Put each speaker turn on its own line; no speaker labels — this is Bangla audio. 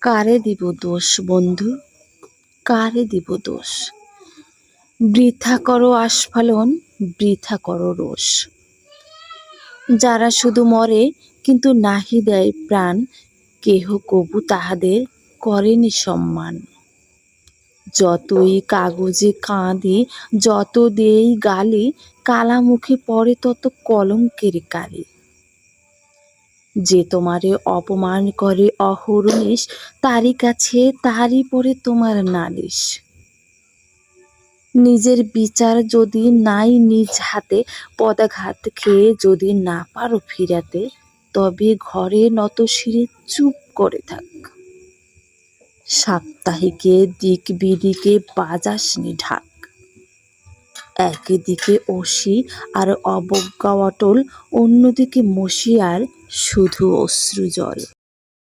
কারে দিব দোষ বন্ধু, কারে দিব দোষ? বৃথা করো আস্ফালন, বৃথা করো রোষ। যারা শুধু মরে কিন্তু নাহি দেয় প্রাণ, কেহ কবু তাহাদের করেনি সম্মান। যতই কাগজে কাঁদি, যত দেই গালি, কালা মুখে পড়ে তত কলঙ্কের কালি। যে তোমারে অপমান করে অহর্নিশ, তারই কাছে তারই পরে তোমার নালিশ। নিজের বিচার যদি নাই নিজ হাতে, পদাঘাত খেয়ে যদি না পারো ফিরাতে, তবে ঘরে নতশিরে চুপ করে থাক। সাপ্তাহিকে দিক বিদিকে বাজাসনি ঢাক। একদিকে অসি আর অবজ্ঞা অটল, অন্যদিকে মসি আর শুধু অশ্রু জল।